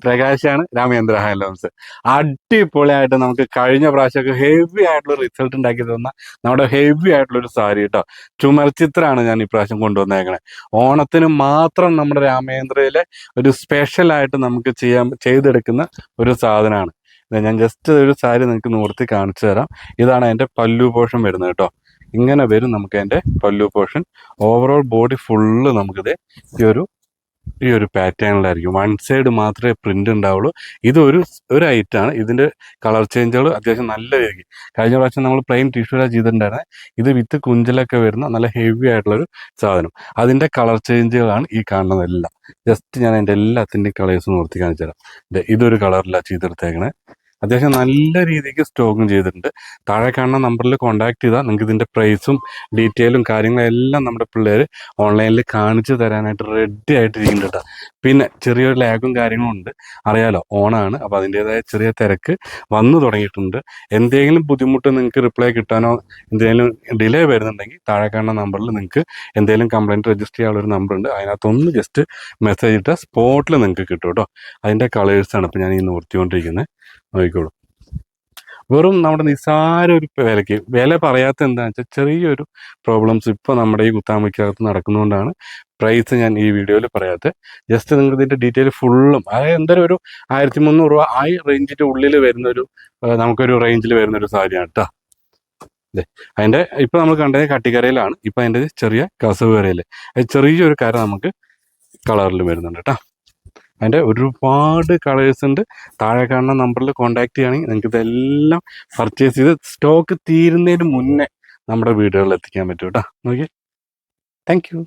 പ്രകാശാണ് Ramendra handlooms. അടിപൊളിയായിട്ട് നമുക്ക് കഴിഞ്ഞ പ്രാവശ്യമൊക്കെ ഹെവി ആയിട്ടുള്ള റിസൾട്ട് ഉണ്ടാക്കി തന്ന നമ്മുടെ ഹെവി ആയിട്ടുള്ള ഒരു സാരി കേട്ടോ. ചുമർ ചിത്രമാണ് ഞാൻ ഇപ്രാവശ്യം കൊണ്ടുവന്നേക്കണേ. ഓണത്തിന് മാത്രം നമ്മുടെ രാമേന്ദ്രയിലെ ഒരു സ്പെഷ്യലായിട്ട് നമുക്ക് ചെയ്തെടുക്കുന്ന ഒരു സാധനമാണ്. ഞാൻ ജസ്റ്റ് ഒരു സാരി നിങ്ങൾക്ക് നിവർത്തി കാണിച്ചു തരാം. ഇതാണ് അതിൻ്റെ പല്ലു പോർഷൻ വരുന്നത് കേട്ടോ. ഇങ്ങനെ വരും നമുക്ക് അതിൻ്റെ പല്ലു പോർഷൻ. ഓവറോൾ ബോഡി ഫുള്ള് നമുക്കിത് ഈ ഒരു പാറ്റേണിലായിരിക്കും. വൺ സൈഡ് മാത്രമേ പ്രിന്റ് ഉണ്ടാവുള്ളൂ. ഇതൊരു ഐറ്റാണ്. ഇതിൻ്റെ കളർ ചേഞ്ചുകൾ അത്യാവശ്യം നല്ല രീതിക്ക്. കഴിഞ്ഞ പ്രാവശ്യം നമ്മൾ പ്ലെയിൻ ടിഷ്യൂലാണ് ചെയ്തിട്ടുണ്ടായിരുന്നത്. ഇത് വിത്ത് കുഞ്ചലൊക്കെ വരുന്ന നല്ല ഹെവി ആയിട്ടുള്ളൊരു സാധനം. അതിൻ്റെ കളർ ചേഞ്ചുകളാണ് ഈ കാണുന്നതെല്ലാം. ജസ്റ്റ് ഞാൻ അതിൻ്റെ എല്ലാത്തിൻ്റെയും കളേഴ്സ് നിർത്തി കാണിച്ചു തരാം. ഇതൊരു കളറിലാണ് ചെയ്തെടുത്തേക്കണേ. അത്യാവശ്യം നല്ല രീതിക്ക് സ്റ്റോക്കും ചെയ്തിട്ടുണ്ട്. താഴെ കാണുന്ന നമ്പറിൽ കോൺടാക്ട് ചെയ്താൽ നിങ്ങൾക്ക് ഇതിൻ്റെ പ്രൈസും ഡീറ്റെയിലും കാര്യങ്ങളെല്ലാം നമ്മുടെ പിള്ളേർ ഓൺലൈനിൽ കാണിച്ചു തരാനായിട്ട് റെഡി ആയിട്ടിരിക്കുന്നുണ്ട് കേട്ടോ. പിന്നെ ചെറിയൊരു ലാഗും കാര്യങ്ങളും ഉണ്ട്, അറിയാലോ, ഓണാണ്. അപ്പോൾ അതിൻ്റേതായ ചെറിയ തിരക്ക് വന്നു തുടങ്ങിയിട്ടുണ്ട്. എന്തെങ്കിലും ബുദ്ധിമുട്ട് നിങ്ങൾക്ക് റിപ്ലൈ കിട്ടാനോ എന്തെങ്കിലും ഡിലേ വരുന്നുണ്ടെങ്കിൽ താഴെ കാണുന്ന നമ്പറിൽ നിങ്ങൾക്ക് എന്തെങ്കിലും കംപ്ലയിൻറ്റ് രജിസ്റ്റർ ചെയ്യാനുള്ളൊരു നമ്പറുണ്ട്. അതിനകത്തൊന്ന് ജസ്റ്റ് മെസ്സേജ് ഇട്ടാൽ സ്പോട്ടിൽ നിങ്ങൾക്ക് കിട്ടും കേട്ടോ. അതിൻ്റെ കളേഴ്സാണ് ഇപ്പോൾ ഞാൻ ഈ നിർത്തിക്കൊണ്ടിരിക്കുന്നത്. നോക്കിക്കോളൂ. വെറും നമ്മുടെ നിസ്സാര ഒരു വിലയ്ക്ക്, വില പറയാത്ത എന്താണെന്ന് വെച്ചാൽ ചെറിയൊരു പ്രോബ്ലംസ് ഇപ്പോൾ നമ്മുടെ ഈ കുത്താമ്പയ്ക്കകത്ത് നടക്കുന്നതുകൊണ്ടാണ് പ്രൈസ് ഞാൻ ഈ വീഡിയോയിൽ പറയാത്തത്. ജസ്റ്റ് നിങ്ങൾക്ക് ഇതിൻ്റെ ഡീറ്റെയിൽ ഫുള്ളും, അതായത് എന്തായാലും ഒരു 1300 രൂപ ആ റേഞ്ചിൻ്റെ ഉള്ളിൽ വരുന്നൊരു നമുക്കൊരു റേഞ്ചിൽ വരുന്നൊരു സാരിയാണ് കേട്ടോ. അതെ, അതിൻ്റെ ഇപ്പോൾ നമ്മൾ കണ്ടത് കട്ടിക്കരയിലാണ്. ഇപ്പോൾ അതിൻ്റെ ചെറിയ കസവ് കരയിൽ ചെറിയൊരു കര നമുക്ക് കളറിൽ വരുന്നുണ്ട് കേട്ടോ. അതിൻ്റെ ഒരുപാട് കളേഴ്സ് ഉണ്ട്. താഴെ കാണുന്ന നമ്പറിൽ കോൺടാക്ട് ചെയ്യുകയാണെങ്കിൽ നിങ്ങൾക്ക് ഇതെല്ലാം പർച്ചേസ് ചെയ്ത് സ്റ്റോക്ക് തീരുന്നതിന് മുന്നേ നമ്മുടെ വീടുകളിൽ എത്തിക്കാൻ പറ്റും കേട്ടോ. നോക്കിയേ. Thank you.